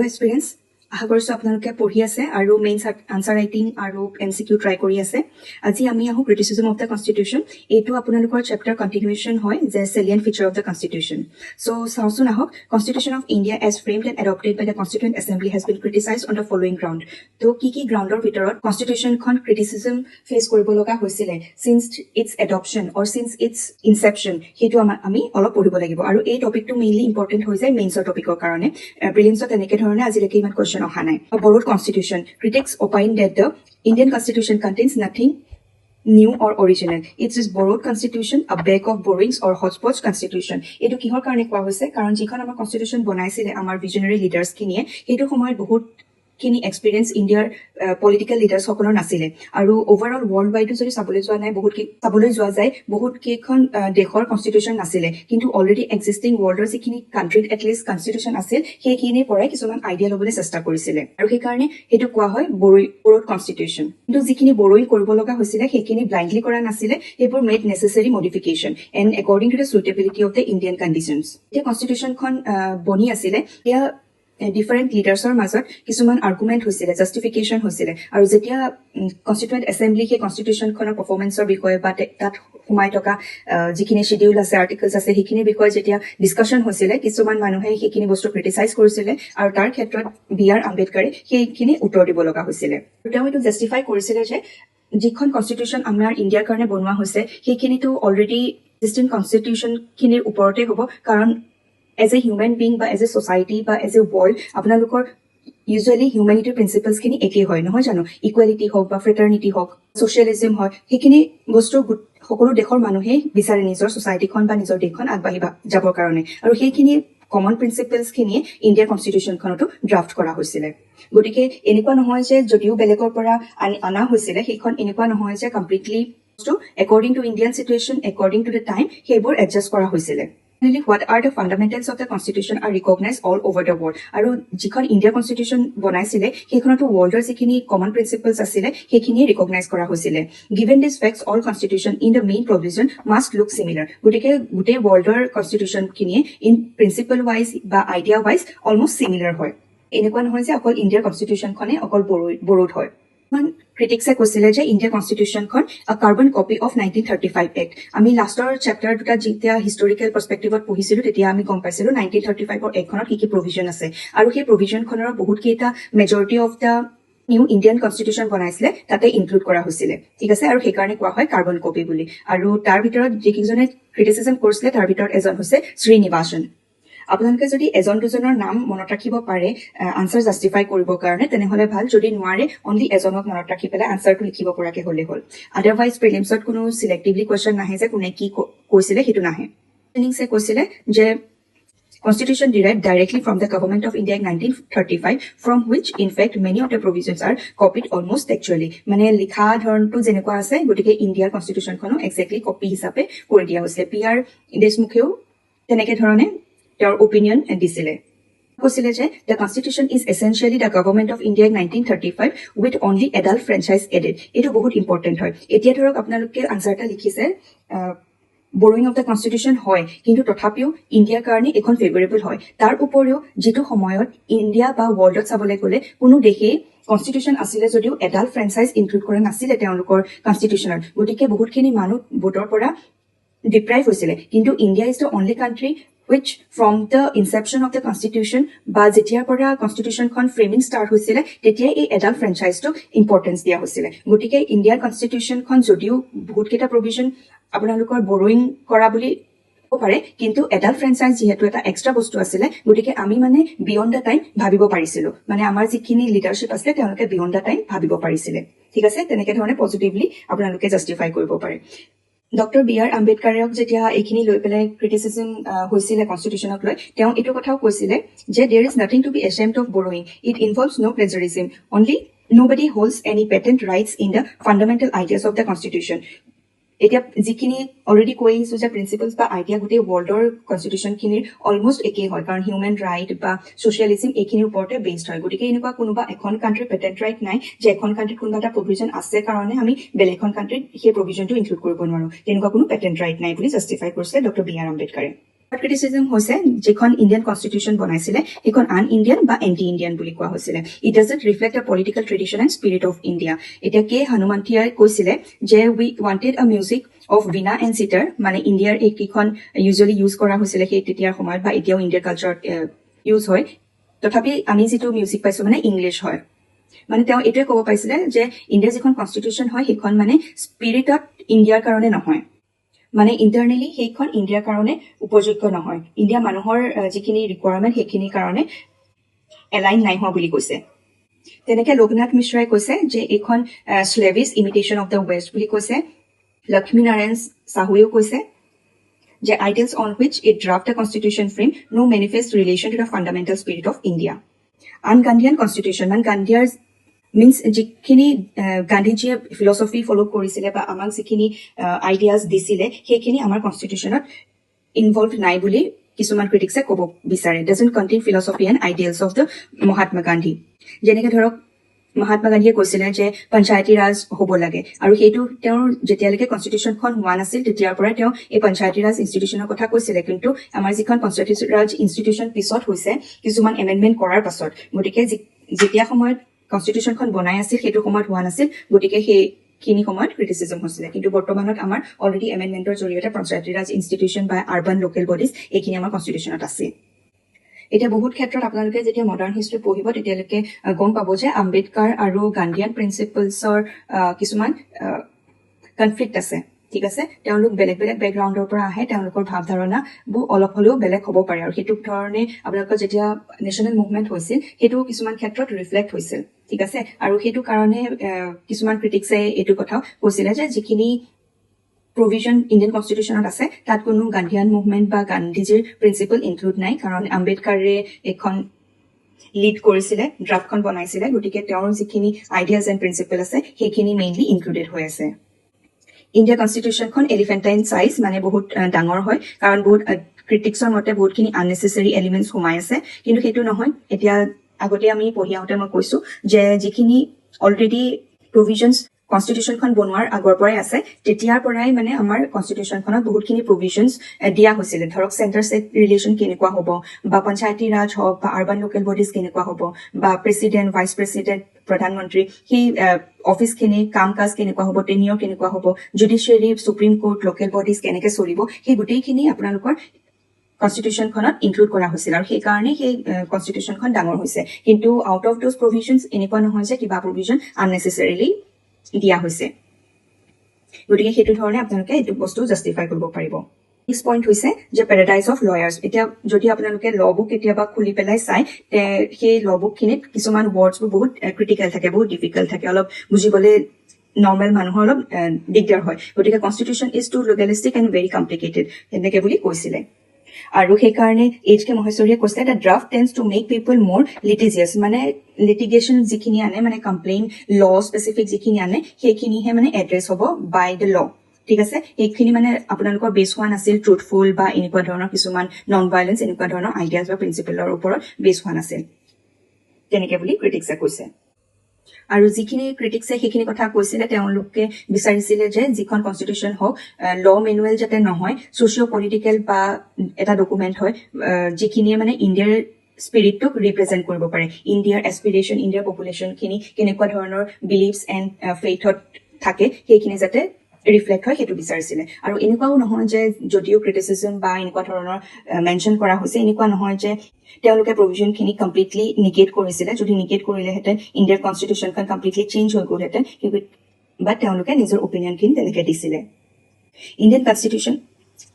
Experience আশা কৰিছোঁ আপোনালোকে পঢ়ি আছে আৰু মেইন আনচাৰ ৰাইটিং আৰু MCQ ট্ৰাই কৰি আছে। আজি আমি আহোঁ ক্ৰিটিচিজম অফ দ্য কনষ্টিটিউশ্যন। এইটো আপোনালোকৰ চেপ্টাৰ কণ্টিনিউৱেশ্যন হয় যে salient feature of the constitution. So' চাওঁচোন আহক, constitution of India as framed and adopted by the constituent assembly has been criticise on the following ground. তো কি গ্ৰাউণ্ডৰ ভিতৰত কনষ্টিটিউশ্যনখন ক্ৰিটিচিজম ফেচ কৰিব লগা হৈছিলে since its adoption or since its inception, সেইটো আমি অলপ পঢ়িব লাগিব। আৰু এই টপিকটো মেইনলি ইম্পৰ্টেণ্ট হৈ যায় মেইনছৰ টপিকৰ কাৰণে। প্ৰিলিমছত এনেকে ধৰণে আজিলৈকে ইমান কুৱেশ্যন অহা নাই। Borrowed constitution. Critics opine that the Indian constitution contains nothing new or original. It is borrowed constitution, a bag of borrowings or hodgepodge constitution. এইটো কিহৰ কাৰণে কোৱা হৈছে? কাৰণ যিখন আমাৰ কনষ্টিটিউশ্যন বনাইছিলে আমাৰ ভিজনাৰী লিডাৰ্ছ খিনিয়ে, সেইটো সময়ত বহুত খিনি এক্সপিৰিয়েঞ্চ ইণ্ডিয়াৰ পলিটিকেল লিডাৰ্ছসকলৰ নাছিলে। আৰু অভাৰঅল ৱৰ্ল্ড ৱাইডো যদি চাবলৈ যোৱা যায় বহুত কেইখন দেশৰ কনষ্টিটিউশ্যন নাছিলে, কিন্তু অলৰেডি এক্সিষ্টিং ৱৰ্ল্ডৰ যিখিনি কাণ্ট্ৰিত এটলিষ্ট কনষ্টিটিউশ্যন আছিল সেইখিনিৰ পৰাই কিছুমান আইডিয়া ল'বলৈ চেষ্টা কৰিছিলে। আৰু সেইকাৰণে সেইটো কোৱা হয় বৰ'ড কনষ্টিটিউশ্যন। কিন্তু যিখিনি বৰ'ইং কৰিব লগা হৈছিলে সেইখিনি ব্লাইণ্ডলি কৰা নাছিলে, সেইবোৰ made necessary modification and according to the suitability of the Indian conditions. এতিয়া কনষ্টিটিউশ্যনখন বনি আছিলে, এতিয়া ডিফাৰেণ্ট লিডাৰ্ছৰ মাজত কিছুমান আৰ্গুমেণ্ট হৈছিলে, জাষ্টিফিকেশ্যন হৈছিলে। আৰু যেতিয়া কনষ্টিটিউৱেণ্ট এছেম্বলি সেই কনষ্টিটিউশ্যনখনৰ পাৰফৰ্মেঞ্চৰ বিষয়ে বা তাত সোমাই থকা যিখিনি শ্বেডিউল আছে, আৰ্টিকলছ আছে, সেইখিনিৰ বিষয়ে যেতিয়া ডিছকাশ্যন হৈছিলে, কিছুমান মানুহে সেইখিনি বস্তু ক্ৰিটিচাইজ কৰিছিলে আৰু তাৰ ক্ষেত্ৰত B.R. আম্বেদকাৰে সেইখিনি উত্তৰ দিব লগা হৈছিলে। তেওঁ এইটো জাষ্টিফাই কৰিছিলে যে যিখন কনষ্টিটিউশ্যন আমাৰ ইণ্ডিয়াৰ কাৰণে বনোৱা হৈছে সেইখিনিতো অলৰেডি এক্সিষ্টিং কনষ্টিটিউশ্যনখিনিৰ ওপৰতে হ'ব, কাৰণ এজ এ হিউমেন বিং বা এজ এ ছ'চাইটি বা এজ এ ৱৰ্ল্ড আপোনালোকৰ ইউজুৱেলি হিউমেনিটিৰ প্ৰিন্সিপলছখিনি একেই হয়, নহয় জানো? ইকুৱেলিটি হওক বা ফ্ৰেটাৰ্নিটি হওক, ছ'চিয়েলিজিম হয়, সেইখিনি বস্তু সকলো দেশৰ মানুহেই বিচাৰে নিজৰ ছ'চাইটিখন বা নিজৰ দেশখন আগবাঢ়ি যাবৰ কাৰণে। আৰু সেইখিনি কমন প্ৰিন্সিপলছখিনিয়ে ইণ্ডিয়াৰ কনষ্টিটিউশ্যনখনতো ড্ৰাফ্ট কৰা হৈছিলে। গতিকে এনেকুৱা নহয় যে যদিও বেলেগৰ পৰা অনা হৈছিলে, সেইখন এনেকুৱা নহয় যে completely according to Indian situation, according to the time সেইবোৰ এডজাষ্ট কৰা হৈছিলে। What are the fundamentals of the constitution are recognized all over the world. আৰু যিখন ইণ্ডিয়াৰ কনষ্টিটিউশ্যন বনাইছিলে সেইখনতো ৱৰ্ল্ডৰ যিখিনি কমন প্ৰিন্সিপলছ আছিলে সেইখিনিয়ে ৰিকগনাইজ কৰা হৈছিলে। Given this facts all constitution in the main provision must look similar. গতিকে গোটেই ৱৰ্ল্ডৰ কনষ্টিটিউশ্যনখিনিয়ে ইন প্ৰিন্সিপল ৱাইজ বা আইডিয়া ৱাইজ অলমষ্ট চিমিলাৰ হয়। এনেকুৱা নহয় যে অকল ইণ্ডিয়াৰ কনষ্টিটিউশ্যনখনে অকল বৰোড হয়। ক্ৰিটিক্সে কৈছিলে যে ইণ্ডিয়াৰ কনষ্টিটিউশ্যনখন কাৰ্বন কপি অফ 1935 এক্ট। আমি লাষ্টৰ চেপ্টাৰ দুটা যেতিয়া হিষ্টৰিকেল পাৰ্চপেক্টিভত পঢ়িছিলো তেতিয়া আমি গম পাইছিলো 1935 এক্টখনত কি প্ৰভিজন আছে, আৰু সেই প্ৰভিজনখনৰ বহুত কেইটা majority of the new Indian constitution বনাইছিলে তাতে ইনক্লুড কৰা হৈছিলে, ঠিক আছে। আৰু সেইকাৰণে কোৱা হয় কাৰ্বন কপি বুলি। আৰু তাৰ ভিতৰত যিকেইজনে ক্ৰিটিচিজম কৰিছিলে তাৰ ভিতৰত এজন হৈছে শ্ৰীনিবাসন। আপোনালোকে যদি এজন দুজনৰ নাম মনত ৰাখিব পাৰে আনচাৰ জাষ্টিফাই কৰিবৰ কাৰণে তেনেহ'লে ভাল, যদি নোৱাৰে অনলি এজনক মনত ৰাখি পেলাই আনচাৰটো লিখিব পৰাকে হ'লে হ'ল। আদাৰৱাইজ প্ৰিলিমছত কোনো চিলেক্টিভলি কুৱেশ্যন নাহে যে কোনে কি কৈছিলে, সেইটো নাহে। জেনিংছে কৈছিলে যে Constitution derived directly from the Government of India in 1935, from which, in fact, many of the provisions are copied almost textually. মানে লিখা ধৰণটো যেনেকুৱা আছে গতিকে ইণ্ডিয়াৰ কনষ্টিটিউশ্যনখনো এক্সেক্টলি কপি হিচাপে কৰি দিয়া হৈছিলে। P.R. দেশমুখেও তেনেকে ধৰণে তেওঁৰ অপিনিয়ন দিছিলে। কৈছিলে যে the constitution is essentially the government of India 1935 with only adult franchise added. এইটো বহুত ইম্পৰ্টেণ্ট হয়। এতিয়া ধৰক আপোনালোকে আনচাৰ এটা লিখিছে বৰোয়িং অফ দ্য কনষ্টিটিউশ্যন হয়, কিন্তু তথাপিও ইণ্ডিয়াৰ কাৰণে এখন ফেভৰেবল হয়। তাৰ উপৰিও যিটো সময়ত ইণ্ডিয়া বা ৱৰ্ল্ডত চাবলৈ গ'লে কোনো দেশেই কনষ্টিটিউশ্যন আছিলে যদিও এডাল্ট ফ্ৰেঞ্চাইজ ইনক্লুড কৰা নাছিলে তেওঁলোকৰ কনষ্টিটিউশ্যনত, গতিকে বহুতখিনি মানুহ ভোটৰ পৰা ডিপ্ৰাইভ হৈছিলে। কিন্তু India is the only country which from the inception of the constitution বা যেতিয়াৰ পৰা কনষ্টিটিউশ্যনখন ফ্ৰেমিং ষ্টাৰ্ট হৈছিলে তেতিয়াই এই এডাল্ট ফ্ৰেঞ্চাইজটোক ইম্পৰ্টেঞ্চ দিয়া হৈছিলে। গতিকে ইণ্ডিয়াৰ কনষ্টিটিউশ্যনখন যদিও বহুতকেইটা প্ৰভিজন আপোনালোকৰ বৰোয়িং কৰা বুলি ক'ব পাৰে, কিন্তু এডাল্ট ফ্ৰেঞ্চাইজ যিহেতু এটা এক্সট্ৰা বস্তু আছিলে গতিকে আমি মানে বিয়ণ্ড দ্য টাইম ভাবিব পাৰিছিলো, মানে আমাৰ যিখিনি লিডাৰশ্বিপ আছিলে তেওঁলোকে বিয়ণ্ড দ্য টাইম ভাবিব পাৰিছিলে, ঠিক আছে। তেনেকে ধৰণে পজিটিভলি আপোনালোকে জাষ্টিফাই কৰিব পাৰে। Doctor B.R. আম্বেদকাৰক যেতিয়া এইখিনি লৈ পেলাই ক্ৰিটিচিজম হৈছিলে কনষ্টিটিউশ্যনক লৈ, তেওঁ এইটো কথাও কৈছিলে যে there is nothing to be ashamed of borrowing, it involves no' plagiarism, only nobody holds any patent rights in the fundamental ideas of the constitution. এতিয়া যিখিনি অলৰেডি কৈ আহিছো যে প্ৰিন্সিপলছ বা আইডিয়া গোটেই ৱৰ্ল্ডৰ কনষ্টিটিউশ্যনখিনিৰ অলমষ্ট একেই হয়, কাৰণ হিউমেন ৰাইট বা ছ'চিয়েলিজিম এইখিনিৰ ওপৰতে বেছড হয়। গতিকে এনেকুৱা কোনোবা এখন কাণ্ট্ৰিৰ পেটেণ্ট ৰাইট নাই যে এখন কাণ্ট্ৰিত কোনোবা এটা প্ৰভিজন আছে কাৰণে আমি বেলেগ এখন কাণ্ট্ৰিত সেই প্ৰভিজনটো ইনক্লুড কৰিব নোৱাৰো, তেনেকুৱা কোনো পেটেণ্ট ৰাইট নাই বুলি জাষ্টিফাই কৰিছিলে ডক্টৰ B.R. আম্বেদকাৰে। ক্ৰিটিচিজম হৈছে যিখন ইণ্ডিয়ান কনষ্টিটিউশ্যন বনাইছিলে সেইখন আন ইণ্ডিয়ান বা এণ্টি ইণ্ডিয়ান বুলি কোৱা হৈছিলে it doesn't reflect the political tradition and spirit of India এতিয়া কে হনুমন্থিয়াই কৈছিলে যে উই ৱান্টেড আ মিউজিক অফ বিনা এণ্ড চিটাৰ মানে ইণ্ডিয়াৰ এইকেইখন ইউজুৱেলি ইউজ কৰা হৈছিলে সেই তেতিয়াৰ সময়ত বা এতিয়াও ইণ্ডিয়াৰ কালচাৰত ইউজ হয় তথাপি আমি যিটো মিউজিক পাইছো মানে ইংলিছ হয় মানে তেওঁ এইটোৱে ক'ব পাৰিছিলে যে ইণ্ডিয়াৰ যিখন কনষ্টিটিউশ্যন হয় সেইখন মানে স্পিৰিটত ইণ্ডিয়াৰ কাৰণে নহয় মানে ইণ্টাৰনেলি সেইখন ইণ্ডিয়াৰ কাৰণে উপযোগ্য নহয় ইণ্ডিয়া মানুহৰ যিখিনি ৰিকুৱাৰমেণ্ট সেইখিনিৰ কাৰণে এলাইন নাই হোৱা বুলি কৈছে তেনেকে লোকনাথ মিশ্ৰাই কৈছে যে এইখন স্লেভিছ ইমিটেশ্যন অফ দ্য ৱেষ্ট বুলি কৈছে লক্ষ্মী নাৰায়ণ চাহুৱেও কৈছে যে ideals on which it draft the constitution frame no manifest relation to the fundamental spirit of India. Gandhian constitution, Gandhiar means যিখিনি গান্ধীজীয়ে ফিলচফি ফলো কৰিছিলে বা আমাক যিখিনি আইডিয়াজ দিছিলে সেইখিনি আমাৰ কনষ্টিটিউশ্যনত ইনভলভ নাই বুলি কিছুমান ক্ৰিটিক্সে ক'ব বিচাৰে doesn't contain philosophy and ideals of the Mahatma Gandhi যেনেকে ধৰক মহাত্মা গান্ধীয়ে কৈছিলে যে পঞ্চায়তী ৰাজ হ'ব লাগে আৰু সেইটো তেওঁৰ যেতিয়ালৈকে কনষ্টিটিউশ্যনখন হোৱা নাছিল তেতিয়াৰ পৰাই তেওঁ এই পঞ্চায়তী ৰাজ ইনষ্টিটিউশ্যনৰ কথা কৈছিলে কিন্তু আমাৰ যিখন পঞ্চায়তী ৰাজ ইনষ্টিটিউশ্যন পিছত হৈছে কিছুমান এমেণ্ডমেণ্ট কৰাৰ পাছত গতিকে যেতিয়া সময়ত কনষ্টিটিউশ্যনখন বনাই আছিল সেইটো সময়ত হোৱা নাছিল গতিকে সেইখিনি সময়ত ক্ৰিটিচিজম হৈছিলে কিন্তু বৰ্তমানত আমাৰ অলৰেডি এমেণ্ডমেণ্টৰ জৰিয়তে পঞ্চায়তী ৰাজ ইনষ্টিটিউশ্যন বা আৰ্বান লোকেল বডিজ এইখিনি আমাৰ কনষ্টিটিউশ্যনত আছে এতিয়া বহুত ক্ষেত্ৰত আপোনালোকে যেতিয়া মডাৰ্ণ হিষ্ট্ৰী পঢ়িব তেতিয়ালৈকে গম পাব যে আম্বেদকাৰ আৰু গান্ধীয়ান প্ৰিন্সিপলছৰ কিছুমান কনফ্লিক্ট আছে ঠিক আছে তেওঁলোক বেলেগ বেলেগ বেকগ্ৰাউণ্ডৰ পৰা আহে তেওঁলোকৰ ভাৱ ধাৰণাবোৰ অলপ হ'লেও বেলেগ হ'ব পাৰে আৰু সেইটো ধৰণে আপোনালোকৰ যেতিয়া নেশ্যনেল মুভমেণ্ট হৈছিল সেইটো কিছুমান ক্ষেত্ৰত ৰিফ্লেক্ট হৈছিল ঠিক আছে আৰু সেইটো কাৰণে কিছুমান ক্ৰিটিক্সে এইটো কথাও কৈছিলে যে যিখিনি প্ৰভিজন ইণ্ডিয়ান কনষ্টিটিউশ্যনত আছে তাত কোনো গান্ধীয়ান মুভমেণ্ট বা গান্ধীজীৰ প্ৰিন্সিপল ইনক্লুড নাই কাৰণ আম্বেদকাৰে এখন লিড কৰিছিলে ড্ৰাফ্টখন বনাইছিলে গতিকে তেওঁৰ যিখিনি আইডিয়াজ এণ্ড প্ৰিন্সিপল আছে সেইখিনি মেইনলি ইনক্লুডেড হৈ আছে ইণ্ডিয়া কনষ্টিটিউশ্যনখন এলিফেণ্টাইন চাইজ মানে বহুত ডাঙৰ হয় কাৰণ বহুত ক্ৰিটিক্সৰ মতে বহুতখিনি আননেচেচাৰী এলিমেণ্টছ সোমাই আছে কিন্তু সেইটো নহয় এতিয়া আগতে আমি পঢ়ি আহোঁতে মই কৈছো যে যিখিনি অলৰেডি প্ৰভিজনছ কনষ্টিটিউশ্যনখন বনোৱাৰ আগৰ পৰাই আছে তেতিয়াৰ পৰাই মানে আমাৰ কনষ্টিটিউশ্যনখনত বহুতখিনি প্ৰভিজনছ দিয়া হৈছিলে ধৰক চেণ্টাৰ ষ্টেট ৰিলেশ্যন কেনেকুৱা হ'ব বা পঞ্চায়তী ৰাজ হওক বা আৰ্বান লোকেল বডিজ কেনেকুৱা হ'ব বা প্ৰেচিডেণ্ট ভাইচ প্ৰেচিডেণ্ট প্ৰধানমন্ত্ৰী সেই অফিচখিনি কাম কাজ কেনেকুৱা হ'ব টেনিয়ৰ কেনেকুৱা হ'ব judiciary supreme court local bodies কেনেকৈ চলিব সেই গোটেইখিনি আপোনালোকৰ কনষ্টিটিউশ্যনখনত ইনক্লুড কৰা হৈছিল আৰু সেইকাৰণে সেই কনষ্টিটিউশ্যনখন ডাঙৰ হৈছে কিন্তু আউট অফ দ'জ প্ৰভিজনছ এনেকুৱা নহয় যে কিবা প্ৰভিজন আননেচেচাৰিলি দিয়া হৈছে গতিকে সেইটো ধৰণে আপোনালোকে এইটো বস্তু জাষ্টিফাই কৰিব পাৰিব নেক্সট পইণ্ট হৈছে যে পেৰাডাইজ অফ লয়াৰ্ছ এতিয়া যদি আপোনালোকে ল বুক কেতিয়াবা খুলি পেলাই চাই সেই ল বুকখিনিত কিছুমান ৱৰ্ডছবোৰ বহুত ক্ৰিটিকেল থাকে বহুত ডিফিকাল্ট থাকে অলপ বুজিবলৈ নৰ্মেল মানুহৰ অলপ দিগদাৰ হয় গতিকে constitution is too legalistic and very complicated এনেকে বুলি কৈছিলে আৰু সেইকাৰণে এইচ কে মহেশ্বৰীয়ে কৈছে the draft tends to make people more litigious মানে লিটিগেশ্যন যিখিনি আনে মানে কমপ্লেইন ল স্পেচিফিক যিখিনি আনে সেইখিনিহে মানে এড্ৰেছ হ'ব বাই দ্য ল ঠিক আছে এইখিনি মানে আপোনালোকৰ বেছ হোৱা নাছিল ট্ৰুথফুল বা এনেকুৱা ধৰণৰ কিছুমান নন ভাইলেঞ্চ এনেকুৱা ধৰণৰ আইডিয়াজ বা প্ৰিন্সিপলৰ ওপৰত বেছ হোৱা নাছিল তেনেকে বুলি ক্ৰিটিক্সে কৈছে আৰু যিখিনি ক্ৰিটিক্সে সেইখিনি কথা কৈছিলে তেওঁলোকে বিচাৰিছিলে যে যিখন কনষ্টিটিউশ্যন হওক ল মেনুৱেল যাতে নহয় ছ'চিঅ' পলিটিকেল বা এটা ডকুমেণ্ট হয় যিখিনিয়ে মানে ইণ্ডিয়াৰ স্পিৰিটটোক ৰিপ্ৰেজেণ্ট কৰিব পাৰে ইণ্ডিয়াৰ এছপিৰেশ্যন ইণ্ডিয়াৰ পপুলেশ্যনখিনি কেনেকুৱা ধৰণৰ বিলিভছ এণ্ড ফেইথত থাকে সেইখিনি যাতে ৰিফ্লেক্ট হয় সেইটো বিচাৰিছিলে আৰু এনেকুৱাও নহয় যে যদিও ক্ৰিটিচিজম বা এনেকুৱা ধৰণৰ মেনশ্যন কৰা হৈছে এনেকুৱা নহয় যে তেওঁলোকে প্ৰভিজনখিনি কমপ্লিটলি নিগেট কৰিছিলে যদি নিগেট কৰিলেহেঁতেন ইণ্ডিয়াৰ কনষ্টিটিউশ্যনখন কমপ্লিটলি চেঞ্জ হৈ গ'লহেঁতেন বাট তেওঁলোকে নিজৰ অপিনিয়নখিনি তেনেকৈ দিছিলে ইণ্ডিয়ান কনষ্টিটিউশ্যন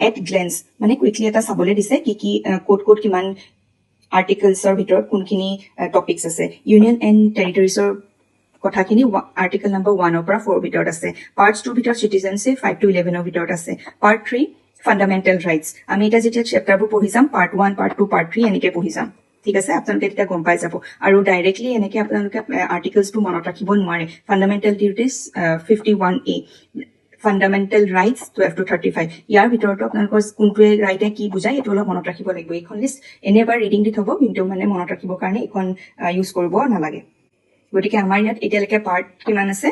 এট গ্লেন্স মানে কুইকলি এটা চাবলৈ দিছে কি কি ক'ত ক'ত কিমান আৰ্টিকলছৰ ভিতৰত কোনখিনি টপিকছ আছে ইউনিয়ন এণ্ড টেৰিটৰিজৰ কথাখিনি আৰ্টিকল নম্বৰ 1ৰ পৰা 4ৰ ভিতৰত আছে পাৰ্ট 2ৰ ভিতৰত চিটিজেনশ্বিপ 5 to 11ৰ ভিতৰত আছে পাৰ্ট 3 ফাণ্ডামেণ্টেল ৰাইটছ আমি এতিয়া যেতিয়া চেপ্টাৰবোৰ পঢ়ি যাম পাৰ্ট 1 পাৰ্ট 2 পাৰ্ট 3 এনেকৈ পঢ়ি যাম ঠিক আছে আপোনালোকে তেতিয়া গম পাই যাব আৰু ডাইৰেক্টলি এনেকৈ আপোনালোকে আৰ্টিকলছবোৰ মনত ৰাখিব নোৱাৰে fundamental duties 51A fundamental rights 12 to 35 ইয়াৰ ভিতৰতো আপোনালোকৰ কোনটোৱে ৰাইটে কি বুজায় সেইটো অলপ মনত ৰাখিব লাগিব এইখন লিষ্ট এনেই এবাৰ ৰিডিং দি থ'ব কিন্তু মানে মনত ৰাখিবৰ কাৰণে এইখন ইউজ কৰিব নালাগে গতিকে আমাৰ ইয়াত এতিয়ালৈকে পাৰ্ট কিমান আছে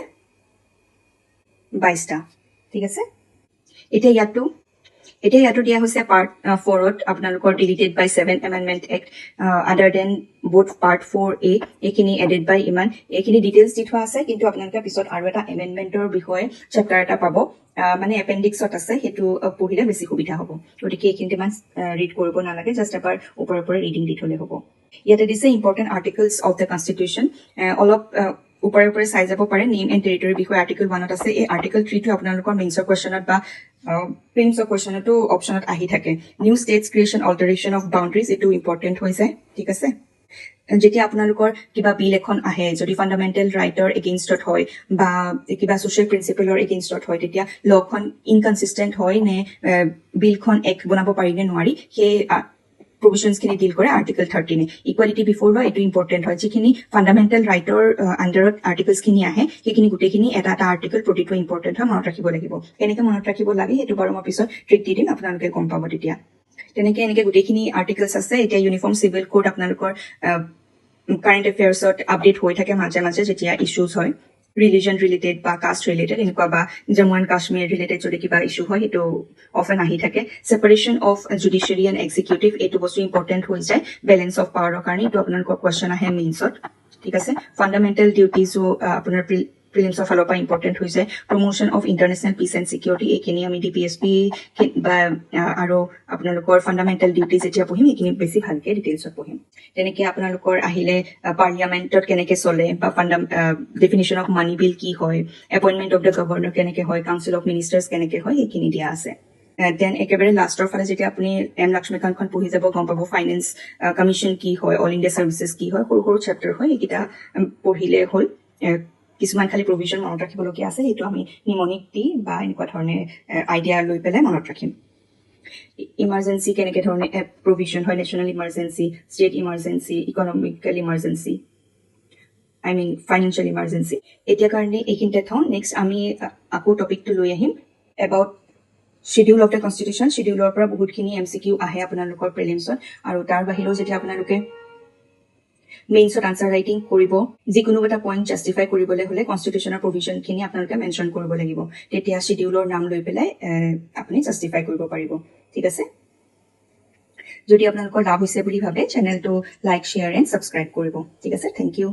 22টা ঠিক আছে এতিয়া ইয়াতো এতিয়া ইয়াতো দিয়া হৈছে পাৰ্ট 4ত আপোনালোকৰ ডিলিটেড বাই 7 এমেণ্ডমেণ্ট এক্ট আদাৰ দেন বোথ পাৰ্ট 4A এইখিনি এডেড বাই ইমান এইখিনি ডিটেইলছ দি থোৱা আছে কিন্তু আপোনালোকে পিছত আৰু এটা এমেণ্ডমেণ্টৰ বিষয়ে চেপ্টাৰ এটা পাব মানে এপেণ্ডিক্সত আছে সেইটো পঢ়িলে বেছি সুবিধা হ'ব গতিকে এইখিনিতে ইমান ৰিড কৰিব নালাগে জাষ্ট এবাৰ ওপৰে ওপৰে ৰিডিং দি থ'লে হ'ব ইয়াতে দিছে important articles of the constitution অলপ ওপৰে ওপৰে চাই যাব পাৰে নেম এণ্ড টেৰিটৰীৰ বিষয়ে আৰ্টিকল 1ত আছে এই আৰ্টিকল 3টো আপোনালোকৰ মেইনছৰ কুৱেশ্যনত বা প্ৰিলিমছৰ কুৱেশ্যনতো অপশ্যনত আহি থাকে new states creation অল্টাৰেশ্যন of boundaries এইটো ইম্পৰ্টেণ্ট হৈ যায় ঠিক আছে যেতিয়া আপোনালোকৰ কিবা বিল এখন আহে যদি ফাণ্ডামেণ্টেল ৰাইটৰ এগেইনষ্টত হয় বা কিবা ছ'চিয়েল প্ৰিন্সিপলৰ এগেইনষ্টত হয় তেতিয়া লখন ইনকনচিষ্টেণ্ট হয় নে বিলখন এক বনাব পাৰি নে নোৱাৰি সেই প্ৰভিশ্যনছখিনি ডিল কৰে আৰ্টিকল 13 ইকুৱেলিটি বিফৰ ল এইটো ইম্পৰ্টেণ্ট হয় যিখিনি ফাণ্ডামেণ্টেল ৰাইটৰ আণ্ডাৰত আৰ্টিকলছখিনি আহে সেইখিনি গোটেইখিনি এটা এটা আৰ্টিকল প্ৰতিটো ইম্পৰ্টেণ্ট হয় মনত ৰাখিব লাগিব কেনেকৈ মনত ৰাখিব লাগে সেইটো বাৰু মই পিছত ট্ৰিক দি দিম আপোনালোকে গম পাব তেতিয়া তেনেকৈ এনেকৈ গোটেইখিনি আৰ্টিকলছ আছে এতিয়া ইউনিফৰ্ম চিভিল কোড আপোনালোকৰ কাৰেণ্ট এফেয়াৰ্ছত আপডেট হৈ থাকে মাজে মাজে যেতিয়া ইছ্যুজ হয় ৰিলিজন ৰিলেটেড বা কাষ্ট ৰিলেটেড এনেকুৱা বা জম্মু এণ্ড কাশ্মীৰ ৰিলেটেড যদি কিবা ইছ্যু হয় সেইটো অফেন আহি থাকে separation of judiciary and executive এইটো বস্তু ইম্পৰ্টেণ্ট হৈ যায় বেলেঞ্চ অফ পাৱাৰৰ কাৰণে এইটো আপোনালোকৰ কুৱেশ্যন আহে মেইনছত ঠিক আছে ফাণ্ডামেণ্টেল ডিউটিজো আপোনাৰ প্ৰিলিমছৰ ফালৰ পৰা ইম্পৰ্টেণ্ট হৈ যায় promotion of international peace and security এইখিনি আমি DPSP বা আৰু আপোনালোকৰ ফাণ্ডামেণ্টেল ডিউটি যেতিয়া পঢ়িম এইখিনি বেছি ভালকৈ ডিটেইলছত পঢ়িম তেনেকৈ আপোনালোকৰ আহিলে পাৰ্লিয়ামেণ্টত কেনেকৈ চলে বা ডেফিনিশ্যন অফ মানি বিল কি হয় এপইণ্টমেণ্ট অফ দ্য গভৰ্ণৰ কেনেকৈ হয় কাউন্সিল অফ মিনিষ্টাৰ্ছ কেনেকৈ হয় সেইখিনি দিয়া আছে দেন একেবাৰে লাষ্টৰ ফালে যেতিয়া আপুনি এম লক্ষ্মীকান্তখন পঢ়ি যাব গম পাব ফাইনেন্স কমিশ্যন কি হয় অল ইণ্ডিয়া ছাৰ্ভিচেছ কি হয় সৰু সৰু চেপ্টাৰ হয় এইকেইটা পঢ়িলে হ'ল কিছুমান খালি প্ৰভিজন মনত ৰাখিবলগীয়া আছে সেইটো আমি নিমনিক দি বা এনেকুৱা ধৰণে আইডিয়া লৈ পেলাই মনত ৰাখিম ইমাৰ্জেঞ্চি কেনেকৈ ধৰণে প্ৰভিজন হয় national emergency state emergency economical emergency financial emergency এতিয়া কাৰণে এইখিনিতে থওঁ নেক্সট আমি আকৌ টপিকটো লৈ আহিম about schedule of the constitution শ্বিডিউলৰ পৰা বহুতখিনি MCQ আহে আপোনালোকৰ প্ৰিলিমছত আৰু তাৰ বাহিৰেও যেতিয়া আপোনালোকে মেইনছত আনচাৰ ৰাইটিং কৰিব যিকোনো এটা পইণ্ট জাষ্টিফাই কৰিবলৈ হ'লে কনষ্টিটিউশ্যনৰ প্ৰভিজনখিনি আপোনালোকে মেনশ্যন কৰিব লাগিব তেতিয়া শ্বিডিউলৰ নাম লৈ পেলাই আপুনি জাষ্টিফাই কৰিব পাৰিব ঠিক আছে যদি আপোনালোকৰ লাভ হৈছে বুলি ভাবে চেনেলটো লাইক শ্বেয়াৰ এণ্ড ছাবস্ক্ৰাইব কৰিব ঠিক আছে থেংক ইউ